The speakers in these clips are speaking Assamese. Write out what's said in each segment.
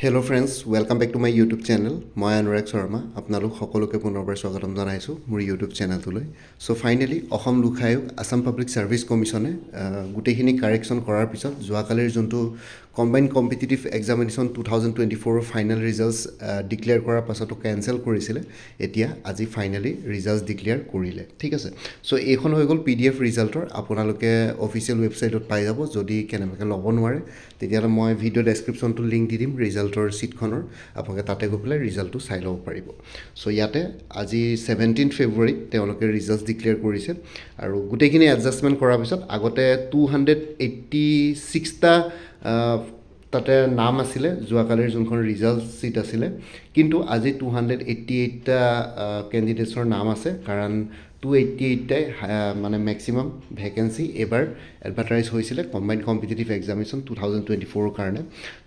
Hello' friends welcome back to my YouTube channel মই অনুৰাগ শৰ্মা আপোনালোক সকলোকে পুনৰবাৰ স্বাগতম জনাইছোঁ মোৰ ইউটিউব চেনেলটোলৈ চ' ফাইনেলি অসম লোক আয়োগ আছাম পাব্লিক ছাৰ্ভিচ কমিশ্যনে গোটেইখিনি কাৰেকশ্যন কৰাৰ পিছত যোৱাকালিৰ যোনটো combined competitive examination 2024 final results declare কৰাৰ পাছতো কেঞ্চেল কৰিছিলে এতিয়া আজি ফাইনেলি ৰিজাল্টছ ডিক্লেয়াৰ কৰিলে ঠিক আছে চ' এইখন হৈ গ'ল PDF ৰিজাল্টৰ আপোনালোকে অফিচিয়েল ৱেবছাইটত পাই যাব যদি কেনেবাকৈ ল'ব নোৱাৰে তেতিয়াহ'লে মই ভিডিঅ' ডেছক্ৰিপশ্যনটো লিংক দি দিম ৰিজাল্টৰ ছিটখনৰ আপোনালোকে তাতে গৈ পেলাই ৰিজাল্টটো চাই ল'ব পাৰিব চ' ইয়াতে আজি 17 ফেব্ৰুৱাৰীত তেওঁলোকে ৰিজাল্টছ ডিক্লেয়াৰ কৰিছে আৰু গোটেইখিনি এডজাষ্টমেণ্ট কৰাৰ পিছত আগতে 286টা তাতে নাম আছিলে যোৱাকালিৰ যোনখন ৰিজাল্ট ছিট আছিলে কিন্তু আজি 288টা কেণ্ডিডেটছৰ নাম আছে কাৰণ 288টাই মানে মেক্সিমাম ভেকেঞ্চি এবাৰ এডভাৰটাইজ হৈছিলে কম্বাইণ্ড কম্পিটিটিভ এক্সামিনেশ্যন 2024ৰ কাৰণে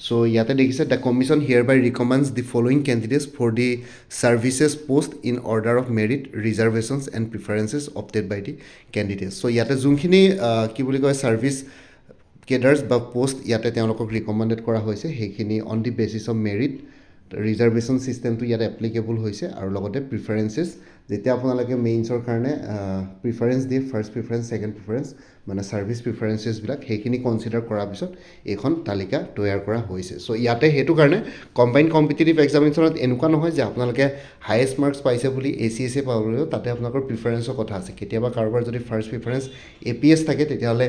চ' ইয়াতে দেখিছে the commission hereby recommends the following candidates for the services post in order of merit reservations and preferences opted by the candidates so' ইয়াতে যোনখিনি কি বুলি কয় ছাৰ্ভিচ কেডাৰ্ছ বা পোষ্ট ইয়াতে তেওঁলোকক ৰিকমেণ্ডেড কৰা হৈছে সেইখিনি on the basis of merit reservation ছিষ্টেমটো ইয়াত এপ্লিকেবল হৈছে আৰু লগতে প্ৰিফাৰেঞ্চেছ যেতিয়া আপোনালোকে মেইনছৰ কাৰণে প্ৰিফাৰেঞ্চ দিয়ে ফাৰ্ষ্ট প্ৰিফাৰেঞ্চ ছেকেণ্ড প্ৰিফাৰেঞ্চ মানে ছাৰ্ভিচ প্ৰিফাৰেঞ্চেছবিলাক সেইখিনি কনচিডাৰ কৰাৰ পিছত এইখন তালিকা তৈয়াৰ কৰা হৈছে চ' ইয়াতে সেইটো কাৰণে কম্বাইণ্ড কম্পিটিটিভ এক্সামিনেশ্যনত এনেকুৱা নহয় যে আপোনালোকে হায়েষ্ট মাৰ্কছ পাইছে বুলি ACS পাবলৈও তাতে আপোনালোকৰ প্ৰিফাৰেঞ্চৰ কথা আছে কেতিয়াবা কাৰোবাৰ যদি ফাৰ্ষ্ট প্ৰিফাৰেঞ্চ APS থাকে তেতিয়াহ'লে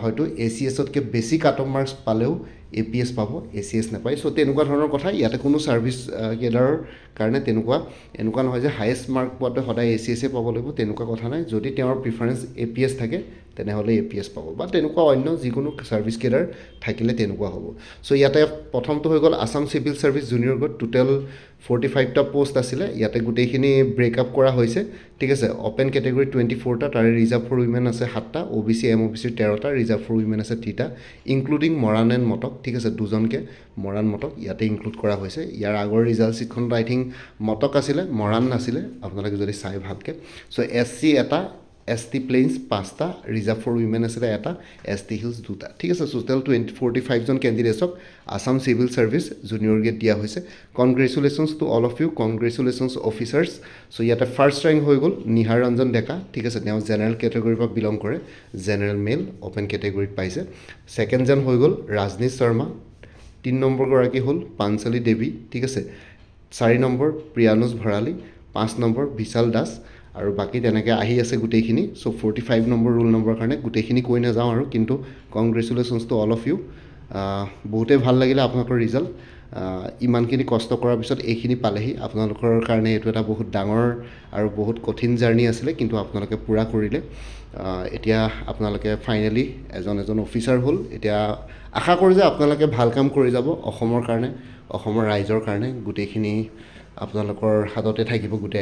হয়তো ACSতকৈ বেছি কাট অফ মাৰ্কছ পালেও APS পাব ACS নাপায় চ' তেনেকুৱা ধৰণৰ কথা ইয়াতে কোনো ছাৰ্ভিচ কেডাৰৰ কাৰণে এনেকুৱা নহয় যে হায়েষ্ট মাৰ্ক পোৱাটো সদায় ACS পাব লাগিব তেনেকুৱা কথা নাই যদি তেওঁৰ প্ৰিফাৰেঞ্চ APS থাকে তেনেহ'লে APS পাব বা তেনেকুৱা অন্য যিকোনো ছাৰ্ভিচ কেডাৰ থাকিলে তেনেকুৱা হ'ব চ' ইয়াতে প্ৰথমটো হৈ গ'ল Assam civil service junior grade total 45টা পোষ্ট আছিলে ইয়াতে গোটেইখিনি ব্ৰেকআপ কৰা হৈছে ঠিক আছে অ'পেন কেটেগৰী 24টা তাৰে ৰিজাৰ্ভ ফৰ উইমেন আছে 7টা OBC MOBC 13টা ৰিজাৰ্ভ ফৰ উইমেন আছে 3টা ইনক্লুডিং মৰাণ এণ্ড মটক ঠিক আছে দুজনকৈ মৰাণ মটক ইয়াতে ইনক্লুড কৰা হৈছে ইয়াৰ আগৰ ৰিজাল্ট ছিটখনত আই থিংক মটক আছিলে মৰাণ নাছিলে আপোনালোকে যদি চাই ভালকৈ চ' SC এটা ST প্লেইনছ 5টা ৰিজাৰ্ভ ফৰ উইমেন আছিলে এটা ST হিলছ 2টা ঠিক আছে টোটেল 45জন কেণ্ডিডেটছক Assam civil service junior grade দিয়া হৈছে congratulations to all of you congratulations officers so' ইয়াতে ফাৰ্ষ্ট ৰেংক হৈ গ'ল নিহাৰ ৰঞ্জন ডেকা ঠিক আছে তেওঁ জেনেৰেল কেটেগৰীৰ পৰা বিলং কৰে জেনেৰেল মেল অ'পেন কেটেগৰীত পাইছে ছেকেণ্ডজন হৈ গ'ল ৰাজনীশ শৰ্মা 3 নম্বৰগৰাকী হ'ল পাঞ্চালী দেৱী ঠিক আছে 4 নম্বৰ প্ৰিয়ানুজ ভৰালী 5 নম্বৰ বিশাল দাস আৰু বাকী তেনেকৈ আহি আছে গোটেইখিনি চ' 45 নম্বৰ ৰোল নম্বৰৰ কাৰণে গোটেইখিনি কৈ নাযাওঁ আৰু কিন্তু congratulations to all of you বহুতেই ভাল লাগিলে আপোনালোকৰ ৰিজাল্ট ইমানখিনি কষ্ট কৰাৰ পিছত এইখিনি পালেহি আপোনালোকৰ কাৰণে এইটো এটা বহুত ডাঙৰ আৰু বহুত কঠিন জাৰ্ণি আছিলে কিন্তু আপোনালোকে পূৰা কৰিলে এতিয়া আপোনালোকে ফাইনেলি এজন অফিচাৰ হ'ল এতিয়া আশা কৰোঁ যে আপোনালোকে ভাল কাম কৰি যাব অসমৰ কাৰণে অসমৰ ৰাইজৰ কাৰণে গোটেইখিনি আপোনালোকৰ হাততে থাকিব গোটেই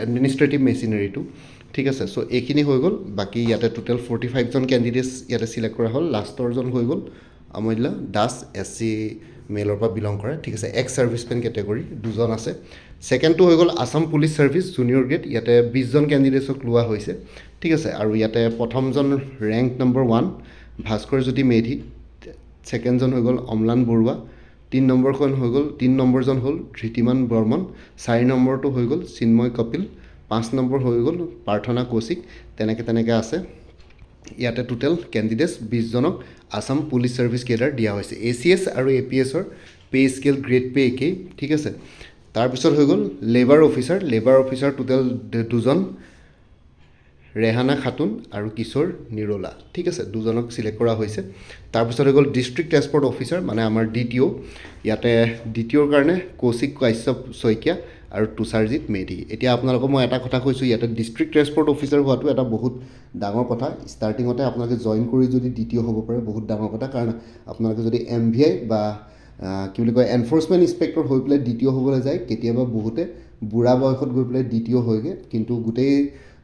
এডমিনিষ্ট্ৰেটিভ মেচিনাৰীটো ঠিক আছে চ' এইখিনি হৈ গ'ল বাকী ইয়াতে টোটেল 45জন কেণ্ডিডেটছ ইয়াতে ছিলেক্ট কৰা হ'ল লাষ্টৰজন হৈ গ'ল অমূল্য দাস SC মেলৰ পৰা বিলং কৰে ঠিক আছে এক্স ছাৰ্ভিচমেন কেটেগৰী দুজন আছে ছেকেণ্ডটো হৈ গ'ল Assam police service junior grade ইয়াতে 20জন কেণ্ডিডেটছক লোৱা হৈছে ঠিক আছে আৰু ইয়াতে প্ৰথমজন ৰেংক নম্বৰ 1 ভাস্কৰ জ্যোতি মেধি ছেকেণ্ডজন হৈ গ'ল অম্লান বৰুৱা 3 নম্বৰজন হ'ল ধৃতিমান বৰ্মন 4 নম্বৰটো হৈ গ'ল চিন্ময় কপিল 5 নম্বৰ হৈ গ'ল প্ৰাৰ্থনা কৌশিক তেনেকৈ আছে ইয়াতে টোটেল কেণ্ডিডেটছ 20জনক আছাম পুলিচ ছাৰ্ভিচ কেডাৰ দিয়া হৈছে ACS আৰু APSৰ পে স্কেল গ্ৰেড পে একেই ঠিক আছে তাৰপিছত হৈ গ'ল লেবাৰ অফিচাৰ টোটেল 2জন ৰেহানা খাতুন আৰু কিশোৰ নিৰোলা ঠিক আছে দুজনক ছিলেক্ট কৰা হৈছে তাৰপিছত হৈ গ'ল ডিষ্ট্ৰিক্ট ট্ৰেন্সপৰ্ট অফিচাৰ মানে আমাৰ DTO ইয়াতে DTOৰ কাৰণে কৌশিক কাশ্যপ শইকীয়া আৰু তুষাৰজিৎ মেধি এতিয়া আপোনালোকক মই এটা কথা কৈছোঁ ইয়াতে ডিষ্ট্ৰিক্ট ট্ৰেন্সপৰ্ট অফিচাৰ হোৱাটো এটা বহুত ডাঙৰ কথা ষ্টাৰ্টিঙতে আপোনালোকে জইন কৰি যদি DTO হ'ব পাৰে বহুত ডাঙৰ কথা কাৰণ আপোনালোকে যদি MVI বা কি বুলি কয় এনফৰ্চমেণ্ট ইনস্পেক্টৰ হৈ পেলাই DTO হ'বলৈ যায় কেতিয়াবা বহুতে বুঢ়া বয়সত গৈ পেলাই DTO হয়গৈ কিন্তু গোটেই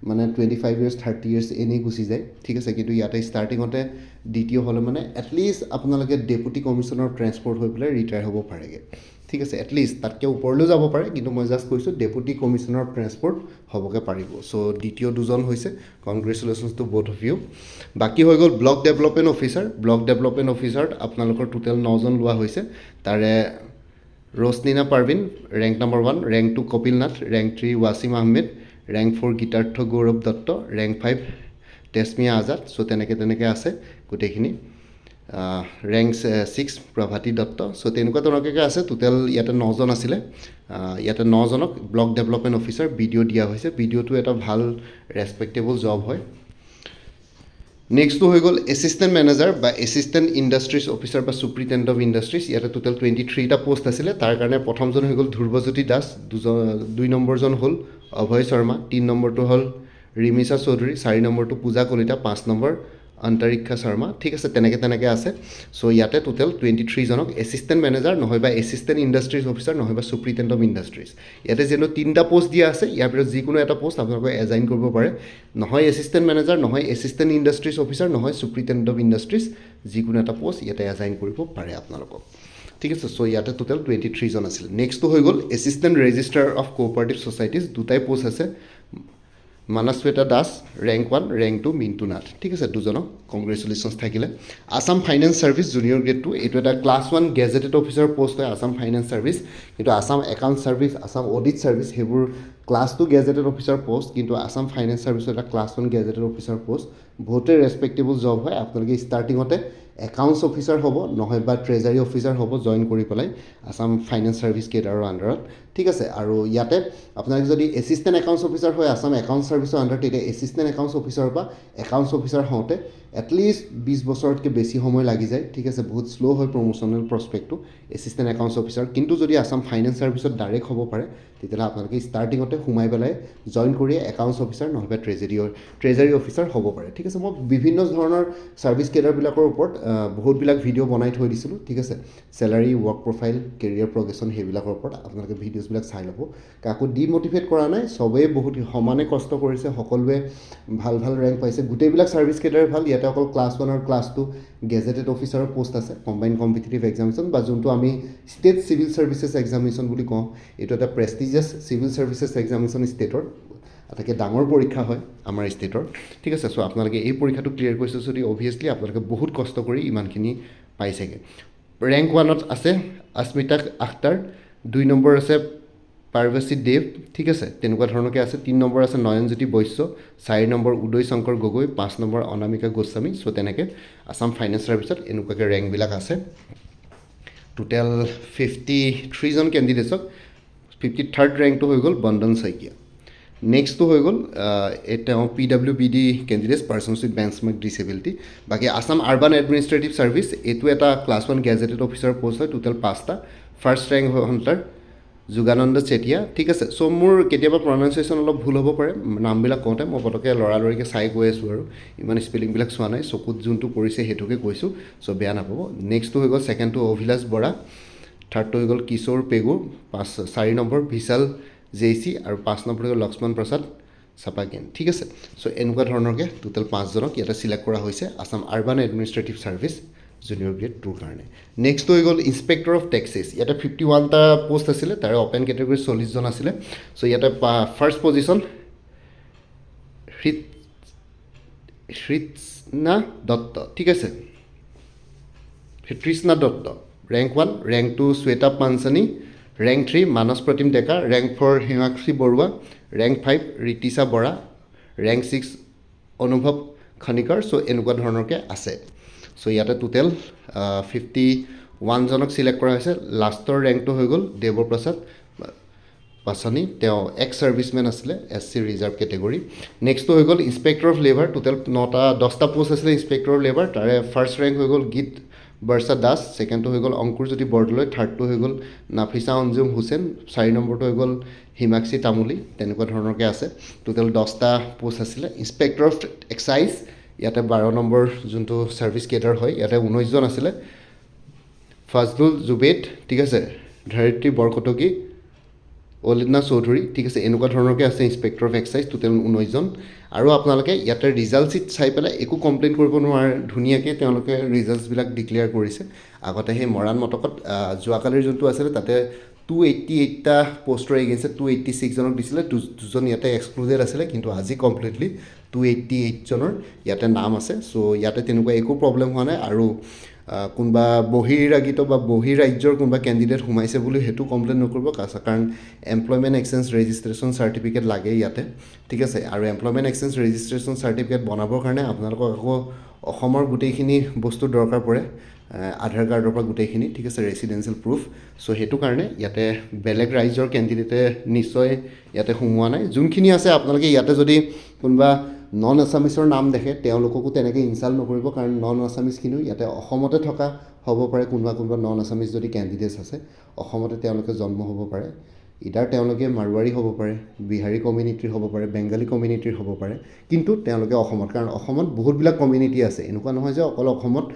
মানে 25 ইয়াৰ্ছ 30 ইয়াৰ্ছ এনেই গুচি যায় ঠিক আছে কিন্তু ইয়াতে ষ্টাৰ্টিঙতে DTO হ'লে মানে এটলিষ্ট আপোনালোকে ডেপুটি কমিশ্যনাৰ ট্ৰেন্সপৰ্ট হৈ পেলাই ৰিটায়াৰ হ'ব পাৰেগৈ ঠিক আছে এটলিষ্ট তাতকৈ ওপৰলৈও যাব পাৰে কিন্তু মই জাষ্ট কৈছোঁ ডেপুটি কমিশ্যনাৰ ট্ৰেন্সপৰ্ট হ'বগৈ পাৰিব চ' DTO দুজন হৈছে congratulations to both of you বাকী হৈ গ'ল ব্লক ডেভেলপমেণ্ট অফিচাৰত আপোনালোকৰ টোটেল 9জন লোৱা হৈছে তাৰে Rosnina Parvin, rank number 1, rank 2 Kopil Nath, rank 3 Wasim Ahmed, rank 4 Gitartha Gaurav Datta, rank 5 Tesmia Azad, so teneke ase gotekhini. Rank 6 Prabhati Datta, so tenuka tonake ase total yata 9 jon asile. Yata 9 jonok block development officer video dia hoise, video to eta bhal respectable job hoy. Next to হয়ে গ'ল এছিষ্টেণ্ট মেনেজাৰ বা এছিষ্টেণ্ট ইণ্ডাষ্ট্ৰিজ অফিচাৰ বা চুপ্ৰিটেণ্ডেণ্ট অফ ইণ্ডাষ্ট্ৰিজ ইয়াতে টোটেল 23টা পোষ্ট আছিলে তাৰ কাৰণে প্ৰথমজন হৈ গ'ল ধ্ৰুৱজ্যোতি দাস 2 নম্বৰজন হ'ল অভয় শৰ্মা 3 নম্বৰটো হ'ল ৰিমিছা চৌধুৰী 4 নম্বৰটো পূজা কলিতা 5 নম্বৰ অন্তৰীক্ষা শৰ্মা ঠিক আছে তেনেকে আছে সো ইয়াতে টোটেল 23 জনক এছিষ্টেণ্ট মেনেজাৰ নহয় বা এছিষ্টেণ্ট ইণ্ডাষ্ট্ৰিজ অফিচাৰ নহয় বা চুপ্ৰিটেণ্ডেণ্ট অফ ইণ্ডাষ্ট্ৰিজ ইয়াতে যেনো 3টা পোষ্ট দিয়া আছে ইয়াৰ ভিতৰত যিকোনো এটা পোষ্ট আপোনালোকে এজাইন কৰিব পাৰে নহয় এছিষ্টেণ্ট মেনেজাৰ নহয় এছিষ্টেণ্ট ইণ্ডাষ্ট্ৰিজ অফিচাৰ নহয় চুপ্ৰিটেণ্ডেণ্ট অফ ইণ্ডাষ্ট্ৰিজ যিকোনো এটা পোষ্ট ইয়াতে এজাইন কৰিব পাৰে আপোনালোকক ঠিক আছে সো ইয়াতে টোটেল 23 জন আছিল নেক্সটটো হৈ গ'ল assistant registrar of cooperative societies দুটাই পোষ্ট আছে মানসৱেতা দাস rank 1 rank 2 মিণ্টু নাথ ঠিক আছে দুজনক কংগ্ৰেচুলেশ্যনছ থাকিলে Assam finance service junior grade 2 এইটো এটা ক্লাছ 1 গেজেটেড অফিচাৰ পোষ্ট হয় আসাম ফাইনেন্স সাৰ্ভিস কিন্তু Assam account service Assam audit service হেবোৰ ক্লাছ 2 গেজেটেড অফিচাৰ পোষ্ট কিন্তু আসাম ফাইনেন্স সাৰ্ভিস এটা ক্লাছ 1 গেজেটেড অফিচাৰ পোষ্ট বহুতে ৰেসপেক্টেবল জব হয় আপোনালোকে ষ্টাৰ্টিংতে একাউণ্টছ অফিচাৰ হ'ব নহয় বা ট্ৰেজাৰী অফিচাৰ হ'ব জয়েন কৰি পেলাই আসাম ফাইনেন্স সাৰ্ভিস কেডাৰৰ আণ্ডাৰত ঠিক আছে আৰু ইয়াতে আপোনালোকে যদি এছিষ্টেণ্ট একাউণ্টছ অফিচাৰ হয় আসাম একাউণ্টছ সাৰ্ভিসৰ আণ্ডাৰত তেতিয়া এছিষ্টেণ্ট একাউণ্টছ অফিচাৰ বা একাউণ্টছ অফিচাৰ হওঁতে এটলিষ্ট 20 বছৰতকৈ বেছি সময় লাগি যায় ঠিক আছে বহুত শ্ল' হয় প্ৰমোচনেল প্ৰস্পেক্টটো এছিষ্টেণ্ট একাউণ্টছ অফিচাৰ কিন্তু যদি আসাম ফাইনেন্স সাৰ্ভিসত ডাইৰেক্ট হ'ব পাৰে তেতিয়াহ'লে আপোনালোকে ষ্টাৰ্টিঙতে সোমাই পেলাই জইন কৰি একাউণ্টছ অফিচাৰ নহ'বা ট্ৰেজাৰী অফিচাৰ হ'ব পাৰে ঠিক আছে মই বিভিন্ন ধৰণৰ ছাৰ্ভিচ কেডাৰবিলাকৰ ওপৰত বহুতবিলাক ভিডিঅ' বনাই থৈ দিছিলোঁ ঠিক আছে salary work profile career progression সেইবিলাকৰ ওপৰত আপোনালোকে ভিডিঅ'ছবিলাক চাই ল'ব কাকো ডিম'টিভেট কৰা নাই চবেই বহুত সমানে কষ্ট কৰিছে সকলোৱে ভাল ৰেংক পাইছে গোটেইবিলাক ছাৰ্ভিচ কেডাৰ ভাল ইয়াতে অকল ক্লাছ 1 আৰু ক্লাছ 2 গেজেটেড অফিচাৰৰ পোষ্ট আছে কম্বাইন কম্পিটিটিভ এক্সামিনেশ্যন বা যোনটো আমি ষ্টেট চিভিল ছাৰ্ভিচেছ এক্সামিনেশ্যন বুলি কওঁ এইটো এটা প্ৰেষ্টিজিয়াছ চিভিল ছাৰ্ভিচেছ এক্সামিনেশ্যন ষ্টেটৰ আটাইতকৈ ডাঙৰ পৰীক্ষা হয় আমাৰ ষ্টেটৰ ঠিক আছে চ' আপোনালোকে এই পৰীক্ষাটো ক্লিয়াৰ কৰিছে যদি অভিয়াছলি আপোনালোকে বহুত কষ্ট কৰি ইমানখিনি পাইছেগৈ ৰেংক 1ত আছে अस्मिতা আখতাৰ 2 নম্বৰ আছে পাৰ্ভেশী দেৱ ঠিক আছে তেনেকুৱা ধৰণকে আছে 3 নম্বৰ আছে নয়নজ্যোতি বৈশ্য 4 নম্বৰ উদয় শংকৰ গগৈ 5 নম্বৰ অনামিকা গোস্বামী চ' তেনেকৈ আসাম ফাইনেন্স সাৰ্ভিসত এনেকুৱাকৈ ৰেংকবিলাক আছে টোটেল 53 জন কেণ্ডিডেটছক 53rd ৰেংকটো হৈ গ'ল বন্দন শইকীয়া নেক্সটটো হৈ গ'ল তেওঁ PWBD candidates persons with benchmark disability বাকী আসাম আৰ্বান এডমিনিষ্ট্ৰেটিভ ছাৰ্ভিচ এইটো এটা ক্লাছ 1 গেজেটেড অফিচাৰ পোষ্ট হয় টোটেল 5টা ফাৰ্ষ্ট ৰেংক হয় যোগানন্দ চেতিয়া ঠিক আছে চ' মোৰ কেতিয়াবা প্ৰনাউন্সিয়েশ্যন অলপ ভুল হ'ব পাৰে নামবিলাক কওঁতে মই পটককৈ লৰালৰিকৈ চাই গৈ আছোঁ আৰু ইমান স্পেলিংবিলাক চোৱা নাই চকুত যোনটো পৰিছে সেইটোকে কৈছোঁ চ' বেয়া নাপাব নেক্সটটো হৈ গ'ল ছেকেণ্ডটো অভিলাষ বৰা থাৰ্ডটো হৈ গ'ল কিশোৰ পেগু 4 নম্বৰ বিশাল জেইচি আৰু 5 নম্বৰ হৈ গ'ল লক্ষ্মণ প্ৰসাদ চাপাগেন ঠিক আছে চ' এনেকুৱা ধৰণৰকৈ টোটেল 5 জনক ইয়াতে চিলেক্ট কৰা হৈছে Assam urban administrative service junior grade 2ৰ কাৰণে নেক্সট হৈ গ'ল ইনস্পেক্টৰ অফ টেক্সেছ ইয়াতে 51টা পোষ্ট আছিলে তাৰে অপেন কেটেগৰী 40 জন আছিলে চ' ইয়াতে ফাৰ্ষ্ট পজিশ্যন হৃতৃষ্ণা দত্ত ঠিক আছে Hritrishna Dutta rank 1 rank 2 Sweta Panchani rank 3 Manas Pratim Deka rank 4 Himakshi Barua rank 5 Ritisha Bora rank 6 Anubhav খনিকৰ চ' এনেকুৱা ধৰণৰকৈ আছে চ' ইয়াতে টোটেল 51 জনক চিলেক্ট কৰা হৈছে লাষ্টৰ ৰেংকটো হৈ গ'ল দেৱপ্ৰসাদ পাছানী তেওঁ এক্স ছাৰ্ভিচমেন আছিলে SC ৰিজাৰ্ভ কেটেগৰী নেক্সটটো হৈ গ'ল ইনস্পেক্টৰ অফ লেবাৰ টোটেল 10টা পোষ্ট আছিলে ইনস্পেক্টৰ অফ লেবাৰ তাৰে ফাৰ্ষ্ট ৰেংক হৈ গ'ল গীত বৰ্ষা দাস ছেকেণ্ডটো হৈ গ'ল অংকুৰজ্যোতি বৰদলৈ থাৰ্ডটো হৈ গ'ল নাফিছা অঞ্জুম হুছেইন 4 নম্বৰটো হৈ গ'ল হিমাক্ষী তামুলী তেনেকুৱা ধৰণৰকৈ আছে টোটেল 10টা পোষ্ট আছিলে ইনস্পেক্টৰ অফ এক্সাইজ ইয়াতে 12 নম্বৰ যোনটো ছাৰ্ভিচ কেডাৰ হয় ইয়াতে 19 জন আছিলে ফাজলুল জুবেদ ঠিক আছে ধৰিত্ৰী বৰকটকী অলিনা চৌধুৰী ঠিক আছে এনেকুৱা ধৰণৰকৈ আছে ইনস্পেক্টৰ অফ এক্সাইজ টোটেল 19 জন আৰু আপোনালোকে ইয়াতে ৰিজাল্ট চিট চাই পেলাই একো কমপ্লেইন কৰিব নোৱাৰে ধুনীয়াকৈ তেওঁলোকে ৰিজাল্টছবিলাক ডিক্লেয়াৰ কৰিছে আগতে সেই মৰাণ মটকত যোৱাকালিৰ যোনটো আছিলে তাতে 288টা পোষ্টৰ এগেইনষ্টে 286 জনক দিছিলে দুজন ইয়াতে এক্সক্লুডেড আছিলে কিন্তু আজি কমপ্লিটলি 288 জনৰ ইয়াতে নাম আছে চ' ইয়াতে তেনেকুৱা একো প্ৰব্লেম হোৱা নাই আৰু কোনোবা বহিৰাগত বা বহিৰাজ্যৰ কোনোবা কেণ্ডিডেট সোমাইছে বুলি সেইটো কমপ্লেইন নকৰিব কাৰণ এমপ্লয়মেণ্ট এক্সচেঞ্জ ৰেজিষ্ট্ৰেশ্যন চাৰ্টিফিকেট লাগে ইয়াতে ঠিক আছে আৰু এমপ্লয়মেণ্ট এক্সচেঞ্জ ৰেজিষ্ট্ৰেশ্যন চাৰ্টিফিকেট বনাবৰ কাৰণে আপোনালোকক আকৌ অসমৰ গোটেইখিনি বস্তু দৰকাৰ পৰে আধাৰ কাৰ্ডৰ পৰা গোটেইখিনি ঠিক আছে ৰেচিডেঞ্চিয়েল প্ৰুফ চ' সেইটো কাৰণে ইয়াতে বেলেগ ৰাজ্যৰ কেণ্ডিডেটে নিশ্চয় ইয়াতে সোমোৱা নাই যোনখিনি আছে আপোনালোকে ইয়াতে যদি কোনোবা নন আছামিছৰ নাম দেখে তেওঁলোককো তেনেকৈ ইনচাল্ট নকৰিব কাৰণ নন আছামিছখিনিও ইয়াতে অসমতে থকা হ'ব পাৰে কোনোবা নন আছামিছ যদি কেণ্ডিডেটছ আছে অসমতে তেওঁলোকে জন্ম হ'ব পাৰে ইদাৰ তেওঁলোকে মাৰোৱাৰী হ'ব পাৰে বিহাৰী কমিউনিটিৰ হ'ব পাৰে বেংগলী কমিউনিটিৰ হ'ব পাৰে কিন্তু তেওঁলোকে অসমত কাৰণ অসমত বহুতবিলাক কমিউনিটি আছে এনেকুৱা নহয় যে অকল অসমত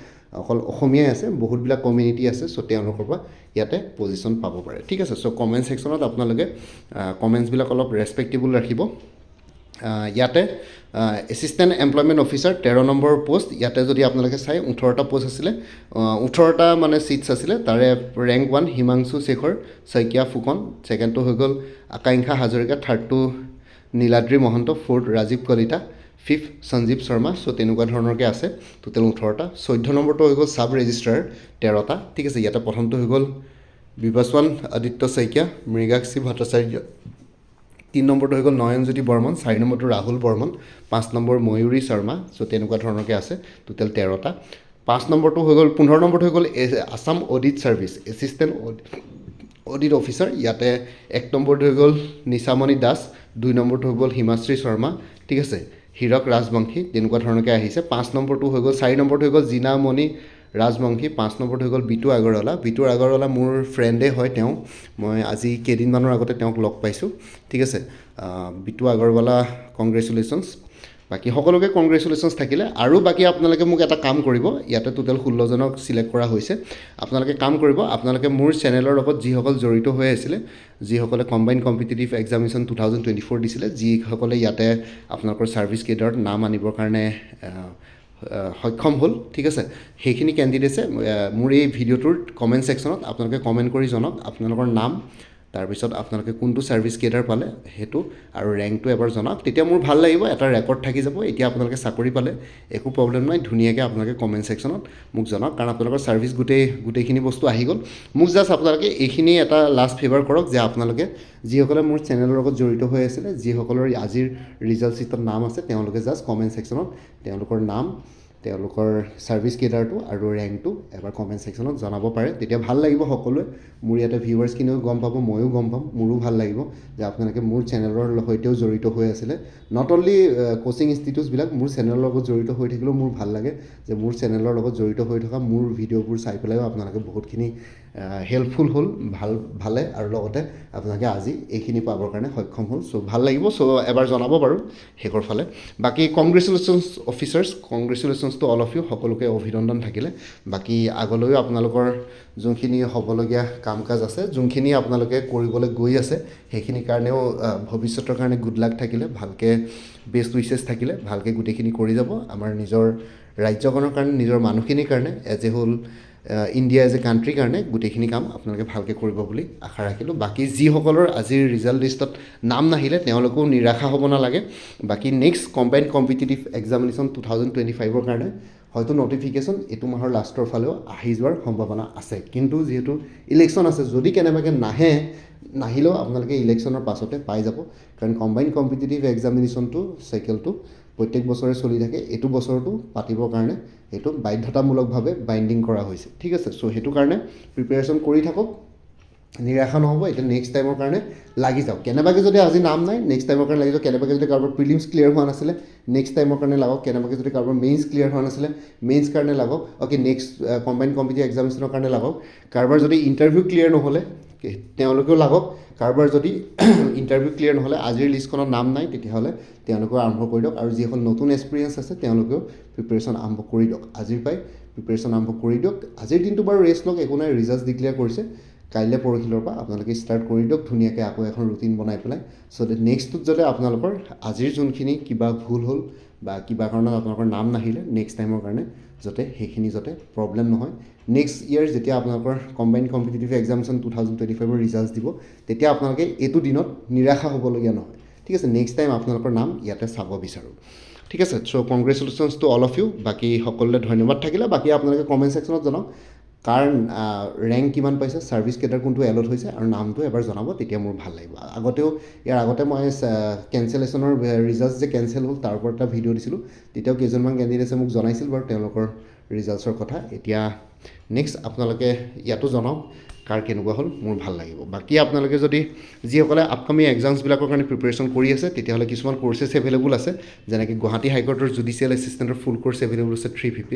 অকল অসমীয়াই আছে বহুতবিলাক কমিউনিটি আছে চ' তেওঁলোকৰ পৰা ইয়াতে পজিশ্যন পাব পাৰে ঠিক আছে চ' কমেণ্ট ছেকশ্যনত আপোনালোকে কমেণ্টছবিলাক অলপ ৰেচপেক্টেবল ৰাখিব ইয়াতে assistant employment officer 13 number post ইয়াতে যদি আপোনালোকে চাই 18টা পোষ্ট আছিলে 18টা মানে ছিটছ আছিলে তাৰে ৰেংক 1 হিমাংশু শেখৰ শইকীয়া ফুকন ছেকেণ্ডটো হৈ গ'ল আকাংক্ষা হাজৰিকা থাৰ্ডটো নীলাদ্ৰী মহন্ত ফ'ৰ্থ ৰাজীৱ কলিতা ফিফ্থ সঞ্জীৱ শৰ্মা চ' তেনেকুৱা ধৰণৰকৈ আছে টোটেল 18টা 14 নম্বৰটো হৈ গ'ল ছাব ৰেজিষ্ট্ৰাৰ 13টা ঠিক আছে ইয়াতে প্ৰথমটো হৈ গ'ল বিভাসৱান আদিত্য শইকীয়া মৃগাক্ষী ভট্টাচাৰ্য 3 নম্বৰটো হৈ গ'ল নয়নজ্যোতি বৰ্মন 4 নম্বৰটো ৰাহুল বৰ্মন 5 নম্বৰ ময়ূৰী শৰ্মা চ' তেনেকুৱা ধৰণৰকৈ আছে টোটেল 13টা 5 নম্বৰটো হৈ গ'ল 15 নম্বৰটো হৈ গ'ল Assam audit service assistant audit officer ইয়াতে 1 নম্বৰটো হৈ গ'ল নিশামণি দাস 2 নম্বৰটো হৈ গ'ল হিমাশ্ৰী শৰ্মা ঠিক আছে হীৰক ৰাজবংশী তেনেকুৱা ধৰণৰকৈ আহিছে 5 নম্বৰটো হৈ গ'ল 4 নম্বৰটো হৈ গ'ল জিনামণি ৰাজবংশী 5 নম্বৰটো হৈ গ'ল বিটু আগৰৱালা মোৰ ফ্ৰেণ্ডে হয় তেওঁ মই আজি কেইদিনমানৰ আগতে তেওঁক লগ পাইছোঁ ঠিক আছে বিটু আগৰৱালা কংগ্ৰেচুলেশ্যনছ বাকী সকলোকে কংগ্ৰেচুলেশ্যনছ থাকিলে আৰু বাকী আপোনালোকে মোক এটা কাম কৰিব ইয়াতে টোটেল 16 জনক চিলেক্ট কৰা হৈছে আপোনালোকে কাম কৰিব আপোনালোকে মোৰ চেনেলৰ লগত যিসকল জড়িত হৈ আছিলে যিসকলে কম্বাইন কম্পিটিটিভ এক্সামিনেশ্যন 2024 দিছিলে যিসকলে ইয়াতে আপোনালোকৰ ছাৰ্ভিচ কেডাৰত নাম আনিবৰ কাৰণে সক্ষম হ'ল ঠিক আছে সেইখিনি কেণ্ডিডেটছে মোৰ এই ভিডিঅ'টোৰ কমেণ্ট ছেকশ্যনত আপোনালোকে কমেণ্ট কৰি জনাওক আপোনালোকৰ নাম তাৰপিছত আপোনালোকে কোনটো ছাৰ্ভিচ কেডাৰ পালে সেইটো আৰু ৰেংকটো এবাৰ জনাওক তেতিয়া মোৰ ভাল লাগিব এটা ৰেকৰ্ড থাকি যাব এতিয়া আপোনালোকে চাকৰি পালে একো প্ৰব্লেম নাই ধুনীয়াকৈ আপোনালোকে কমেণ্ট ছেকশ্যনত মোক জনাওক কাৰণ আপোনালোকৰ ছাৰ্ভিচ গোটেইখিনি বস্তু আহি গ'ল মোক জাষ্ট আপোনালোকে এইখিনি এটা লাষ্ট ফেভাৰ কৰক যে আপোনালোকে যিসকলে মোৰ চেনেলৰ লগত জড়িত হৈ আছিলে যিসকলৰ আজিৰ ৰিজাল্ট ছিটত নাম আছে তেওঁলোকে জাষ্ট কমেণ্ট ছেকশ্যনত তেওঁলোকৰ নাম তেওঁলোকৰ ছাৰ্ভিচ কেডাৰটো আৰু ৰেংকটো এবাৰ কমেণ্ট ছেকশ্যনত জনাব পাৰে তেতিয়া ভাল লাগিব সকলোৱে মোৰ ইয়াতে ভিউৱাৰ্ছখিনিও গম পাব ময়ো গম পাম মোৰো ভাল লাগিব যে আপোনালোকে মোৰ চেনেলৰ সৈতেও জড়িত হৈ আছিলে নট অনলি কোচিং ইনষ্টিটিউটছবিলাক মোৰ চেনেলৰ লগত জড়িত হৈ থাকিলেও মোৰ ভাল লাগে যে মোৰ চেনেলৰ লগত জড়িত হৈ থকা মোৰ ভিডিঅ'বোৰ চাই পেলাইও আপোনালোকে বহুতখিনি হেল্পফুল হ'ল ভালে আৰু লগতে আপোনালোকে আজি এইখিনি পাবৰ কাৰণে সক্ষম হ'ল চ' ভাল লাগিব চ' এবাৰ জনাব বাৰু শেষৰ ফালে বাকী congratulations officers congratulations to all of you সকলোকে অভিনন্দন থাকিলে বাকী আগলৈও আপোনালোকৰ যোনখিনি হ'বলগীয়া কাম কাজ আছে যোনখিনি আপোনালোকে কৰিবলৈ গৈ আছে সেইখিনিৰ কাৰণেও ভৱিষ্যতৰ কাৰণে গুড লাক থাকিলে ভালকৈ বেষ্ট উইচেছ থাকিলে ভালকৈ গোটেইখিনি কৰি যাব আমাৰ নিজৰ ৰাজ্যখনৰ কাৰণে নিজৰ মানুহখিনিৰ কাৰণে as a whole India as a কাণ্ট্ৰিৰ কাৰণে গোটেইখিনি কাম আপোনালোকে ভালকৈ কৰিব বুলি আশা ৰাখিলোঁ বাকী যিসকলৰ আজিৰ ৰিজাল্ট লিষ্টত নাম নাহিলে তেওঁলোকেও নিৰাশা হ'ব নালাগে বাকী নেক্সট কম্বাইন কম্পিটিটিভ এক্সামিনেশ্যন 2025ৰ কাৰণে হয়তো নটিফিকেশ্যন এইটো মাহৰ লাষ্টৰ ফালেও আহি যোৱাৰ সম্ভাৱনা আছে কিন্তু যিহেতু ইলেকশ্যন আছে যদি কেনেবাকৈ নাহিলেও আপোনালোকে ইলেকশ্যনৰ পাছতে পাই যাব কাৰণ কম্বাইন কম্পিটিটিভ এক্সামিনেশ্যনটো চাইকেলটো প্ৰত্যেক বছৰে চলি থাকে এইটো বছৰটো পাতিবৰ কাৰণে এইটো বাধ্যতামূলকভাৱে বাইণ্ডিং কৰা হৈছে ঠিক আছে চ' সেইটো কাৰণে প্ৰিপেৰেশ্যন কৰি থাকক নিৰাশা নহ'ব এতিয়া নেক্সট টাইমৰ কাৰণে লাগি যাওক কেনেবাকৈ যদি আজি নাম নাই নেক্সট টাইমৰ কাৰণে লাগি যাওক কেনেবাকৈ যদি কাৰোবাৰ প্ৰিলিমছ ক্লিয়াৰ হোৱা নাছিলে নেক্সট টাইমৰ কাৰণে লাগক কেনেবাকৈ যদি কাৰোবাৰ মেইনছ ক্লিয়াৰ হোৱা নাছিলে মেইনছ কাৰণে লাগক অ'কে নেক্সট কম্বাইন কম্পিটিটিভ এক্সামিনেশ্যনৰ কাৰণে লাগক কাৰোবাৰ যদি ইণ্টাৰভিউ ক্লিয়াৰ নহ'লে তেওঁলোকেও লাগক কাৰোবাৰ যদি ইণ্টাৰভিউ ক্লিয়াৰ নহ'লে আজিৰ লিষ্টখনত নাম নাই তেতিয়াহ'লে তেওঁলোকেও আৰম্ভ কৰি দিয়ক আৰু যিসকল নতুন এক্সপিৰিয়েঞ্চ আছে তেওঁলোকেও প্ৰিপেৰেশ্যন আৰম্ভ কৰি দিয়ক আজিৰ পৰাই প্ৰিপেৰেশ্যন আৰম্ভ কৰি দিয়ক আজিৰ দিনটো বাৰু ৰেষ্ট লওক একো নাই ৰিজাল্ট ডিক্লেয়াৰ কৰিছে কাইলৈ পৰহিলৰ পৰা আপোনালোকে ষ্টাৰ্ট কৰি দিয়ক ধুনীয়াকৈ আকৌ এখন ৰুটিন বনাই পেলাই চ' নেক্সটটোত যাতে আপোনালোকৰ আজিৰ যোনখিনি কিবা ভুল হ'ল বা কিবা কাৰণত আপোনালোকৰ নাম নাহিলে নেক্সট টাইমৰ কাৰণে যাতে সেইখিনি যাতে প্ৰব্লেম নহয় নেক্সট ইয়েৰ যেতিয়া আপোনালোকৰ কম্বাইন কম্পিটিটিভ এক্সামিনেশ্যন 2025ৰ ৰিজাল্ট দিব তেতিয়া আপোনালোকে এইটো দিনত নিৰাশা হ'বলগীয়া নহয় ঠিক আছে নেক্সট টাইম আপোনালোকৰ নাম ইয়াতে চাব বিচাৰোঁ ঠিক আছে so' congratulations to all of you বাকী সকলোলৈ ধন্যবাদ থাকিলে বাকী আপোনালোকে কমেণ্ট ছেকশ্যনত জনাওক কাৰ ৰেংক কিমান পাইছে ছাৰ্ভিচ কেটাৰ কোনটো এলট হৈছে আৰু নামটো এবাৰ জনাব তেতিয়া মোৰ ভাল লাগিব আগতেও ইয়াৰ আগতে মই কেঞ্চেলেশ্যনৰ ৰিজাল্টছ যে কেঞ্চেল হ'ল তাৰ ওপৰত এটা ভিডিঅ' দিছিলোঁ তেতিয়াও কেইজনমান কেণ্ডিডেটছে মোক জনাইছিল বাৰু তেওঁলোকৰ ৰিজাল্টছৰ কথা এতিয়া নেক্সট আপোনালোকে ইয়াতো জনাওক কাৰ কেনেকুৱা হ'ল মোৰ ভাল লাগিব বাকী আপোনালোকে যদি যিসকলে আপকামিং এক্সামছবিলাকৰ কাৰণে প্ৰিপেৰেশ্যন কৰি আছে তেতিয়াহ'লে কিছুমান কৰ্চেছ এভেইলেবল আছে যেনেকৈ গুৱাহাটী হাইকোৰ্টৰ জুডিচিয়েল এছিষ্টেণ্টৰ ফুল কৰ্চ এভেইলেবল আছে 350ত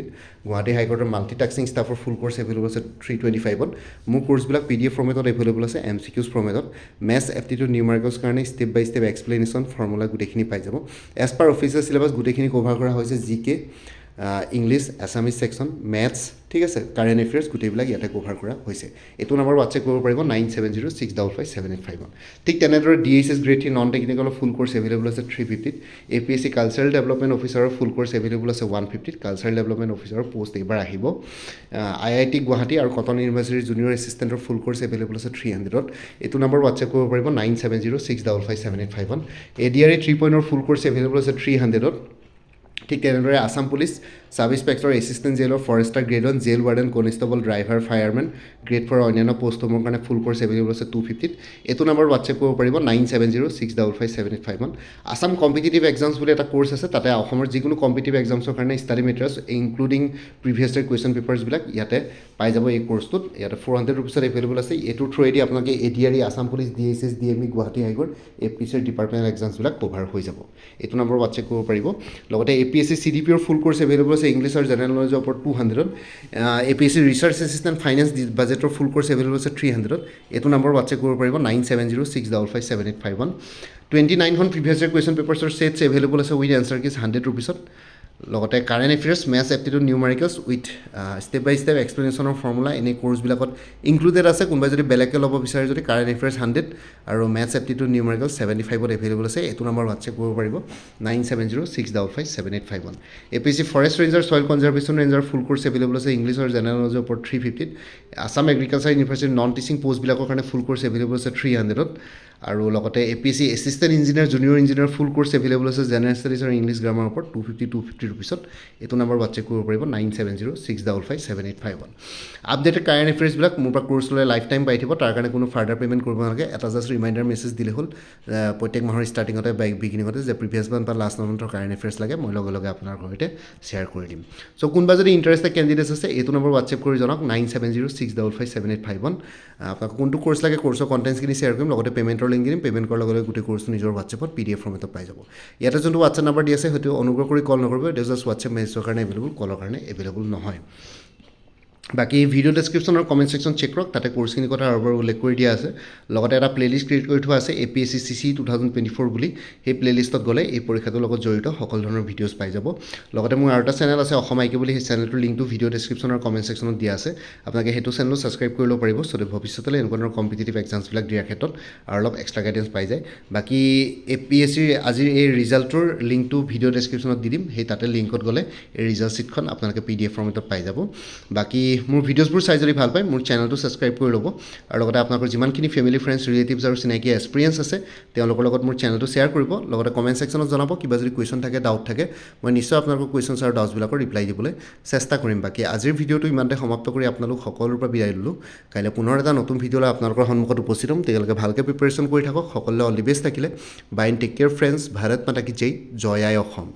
গুৱাহাটী হাইকোৰ্টৰ মাল্টিটাস্কিং ষ্টাফৰ ফুল কৰ্চ এভেইলেবল আছে 325ত মোৰ কৰ্চবিলাক PDF ফৰ্মেটত এভেইলেবল আছে MCQs ফৰ্মেটত মেথছ এপ্টিটিউড নিউমাৰিকেলছ কাৰণে step by step explanation formula গোটেইখিনি পাই যাব এজ পাৰ অফিচিয়েল চিলেবাছ গোটেইখিনি কভাৰ কৰা হৈছে GK English Assamese section maths ঠিক আছে কাৰেণ্ট এফেয়াৰ্ছ গোটেইবিলাক ইয়াতে কভাৰ কৰা হৈছে এইটো নম্বৰ হোৱাটছএপ কৰিব পাৰিব 9706557851 ঠিক তেনেদৰে DHS গ্ৰেড 3 নন টেকনিকেলৰ ফুল কৰ্চ এভেইলেবল আছে 350ত APSC কালচাৰেল ডেভেলপমেণ্ট অফিচাৰৰ ফুল কৰ্চ এভেইলেবল আছে 150ত কালচাৰেল ডেভেলপমেণ্ট অফিচাৰৰ পষ্ট এইবাৰ আহিব IIT গুৱাহাটী আৰু কটন ইউনিভাৰ্চিটিৰ জুনিয়ৰ এছিষ্টেণ্টৰ ফুল কৰ্চ এভেইলেবল আছে 300ত এইটো নম্বৰ হোৱাটছএপ কৰিব পাৰিব 9706557851 ADRE 3.0 ফুল কৰ্চ এভেইলেবল আছে 300ত ঠিক তেনেদৰে Assam police sub inspector assistant jailer forester grade 1 jail warden constable driver firemen grade 4 অন্যান্য পষ্টসমূহৰ কাৰণে ফুল কৰ্চ এভেইলেবল আছে 250ত এইটো নম্বৰ হোৱাটছএপ কৰিব পাৰিব 9706557851 আসাম কম্পিটিটিভ এক্সামছ বুলি এটা কৰ্চ আছে তাতে অসমৰ যিকোনো কম্পিটিটিভ এক্সামছৰ কাৰণে study materials including previous year question পেপাৰ্ছবিলাক ইয়াতে পাই যাব এই কৰ্চটোত ইয়াতে 400 ৰুপিছত এভেইলেবল আছে এইটোৰ থ্ৰুৱেদি আপোনালোকে ADRE Assam police DHS DME Guwahati high court APSCৰ ডিপাৰ্টমেণ্টেল এক্সামছবিলাক কভাৰ হৈ যাব এইটো নম্বৰ হোৱাটছএপ কৰিব পাৰিব লগতে APSC CDPৰ ফুল কৰ্চ এভেইলেবল আছে ইংলিছ আৰু জেনেৰেল নলেজৰ ওপৰত 200ত APSC ৰিচাৰ্চ এছিষ্টেণ্ট ফাইনেন্স বাজেটৰ ফুল কৰ্চ এভেইলেবল আছে 300ত এইটো নম্বৰ হোৱাটছএপ কৰিব পাৰিব 9706557851 29খন প্ৰিভিয়াছ ইয়াৰ কুৱেশ্যন পেপাৰ্ছৰ ছেটছ এভেইলেবল আছে উইথ এনচাৰ কিজ 100 ৰুপিছত লগতে current affairs maths aptitude numericals with step by step এক্সপ্লেনেশ্যনৰ ফৰ্মুলা এনেই কৰ্চবিলাকত ইনক্লুডেড আছে কোনোবাই যদি বেলেগকৈ ল'ব বিচাৰে যদি কাৰেণ্ট এফেয়াৰ্ছ 100 আৰু মেথছ এপ্টিটিউড নিউমাৰিকেলছ 75ত এভেইলেবল আছে এইটো নম্বৰ হোৱাটছএপ কৰিব পাৰিব 9706557851 APSC forest ranger soil conservation ranger ফুল কৰ্চ এভেইলেবল আছে ইংলিছ আৰু জেনেৰেল নলেজৰ ওপৰত 350ত আসাম এগ্ৰিকালচাৰ ইউনিভাৰ্চিটিৰ নন টিচিং পষ্টবিলাকৰ কাৰণে ফুল কৰ্চ এভেইলেবল আছে 300ত আৰু লগতে APSC assistant engineer junior engineer ফুল কৰ্চ এভেইলেবল আছে জেনেৰেল ষ্টাডিজ আৰু ইংলিছ গ্ৰামাৰৰ ওপৰত 250 ৰুপিছত এইটো নম্বৰ হোৱাটছএপ কৰিব পাৰিব 9706557851 আপডেটেড কাৰেণ্ট এফেয়াৰ্ছবিলাক মোৰ পৰা কৰ্চ ল'লে লাইফ টাইম পাই থাকিব তাৰ কাৰণে কোনো ফাৰ্ডাৰ পে'মেণ্ট কৰিব নালাগে এটা জাষ্ট ৰিমাইণ্ডাৰ মেছেজ দিলে হ'ল প্ৰত্যেক মাহৰ ষ্টাৰ্টিঙতে বা বিগিনিঙতে যে প্ৰিভিয়াছ মান্থ বা লাষ্ট মান্থৰ কাৰেণ্ট এফেয়াৰ্ছ লাগে মই লগে লগে আপোনাৰ ঘৰতে শ্বেয়াৰ কৰি দিম চ' কোনোবা যদি ইণ্টাৰেষ্টেড কেণ্ডিডেটছ আছে এইটো নম্বৰ হোৱাটছএপ কৰি জনাওক 9706557851 আপোনাক কোনটো কৰ্চ লাগে কৰ্চৰ কণ্টেণ্টছখিনি শ্বেয়াৰ কৰিম লগতে পে'মেণ্টৰ লিংক দিম পে'মেণ্ট কৰাৰ লগে লগে গোটেই কৰ্চটো নিজৰ হোৱাটছএপত PDF ফৰ্মেটত পাই যাব ইয়াতে যোনটো হোৱাটছএপ নাম্বাৰ দি আছে সেইটো অনুগ্ৰহ কৰি কল নকৰিব এইটো জাষ্ট হোৱাটছএপ মেছেজৰ কাৰণে এভেইলেবল কলৰ কাৰণে এভেইলেবল নহয় বাকী ভিডিঅ' ডেছক্ৰিপশ্যনৰ কমেণ্ট ছেকশ্যন চেক কৰক তাতে কৰ্চখিনি কথা আৰু এবাৰ উল্লেখ কৰি দিয়া আছে লগতে এটা প্লেলিষ্ট ক্ৰিয়েট কৰি থোৱা আছে APSC CC 2024 বুলি সেই প্লেলিষ্টত গ'লে এই পৰীক্ষাটোৰ লগত জড়িত সকলো ধৰণৰ ভিডিঅ'জ পাই যাব লগতে মোৰ আৰু এটা চেনেল আছে অসম আইকে বুলি সেই চেনেলটোৰ লিংকটো ভিডিঅ' ডেছক্ৰিপশ্যনৰ কমেণ্ট ছেকশ্যনত দিয়া আছে আপোনালোকে সেইটো চেনেলো ছাবস্ক্ৰাইব কৰি ল'ব পাৰিব চ' ভৱিষ্যতলৈ এনেকুৱা ধৰণৰ কম্পিটিটিভ এক্সামছবিলাক দিয়াৰ ক্ষেত্ৰত আৰু অলপ এক্সট্ৰা গাইডেঞ্চ পাই যায় বাকী APSCৰ আজিৰ এই ৰিজাল্টটোৰ লিংকটো ভিডিঅ' ডেছক্ৰিপশ্যনত দি দিম সেই তাতে লিংকত গ'লে এই ৰিজাল্ট শ্বীটখন আপোনালোকে PDF ফৰ্মেটত পাই যাব বাকী মোৰ ভিডিঅ'ছবোৰ চাই যদি ভাল পায় মোৰ চেনেলটো ছাবস্ক্ৰাইব কৰি ল'ব আৰু লগতে আপোনালোকৰ যিমানখিনি ফেমিলি ফ্ৰেণ্ডছ ৰিলেটিভছ আৰু চিনাকি এক্সপিৰিয়েঞ্চ আছে তেওঁলোকৰ লগত মোৰ চেনেলটো শ্বেয়াৰ কৰিব লগতে কমেণ্ট ছেকশ্যনত জনাব কিবা যদি কুৱেশ্যন থাকে ডাউট থাকে মই নিশ্চয় আপোনালোকৰ কুৱেশ্যনছ আৰু ডাউটছবিলাকৰ ৰিপ্লাই দিবলৈ চেষ্টা কৰিম বাকী আজিৰ ভিডিঅ'টো ইমানতে সমাপ্ত কৰি আপোনালোক সকলোৰ পৰা বিদায় ল'লোঁ কাইলৈ পুনৰ এটা নতুন ভিডিঅ'লৈ আপোনালোকৰ সন্মুখত উপস্থিত হ'ম তেওঁলোকে ভালকৈ প্ৰিপেৰেশ্যন কৰি থাকক সকলোৱে অল দি বেষ্ট থাকিলে bye and take care friends Bharat Mata কি জয় আই অসম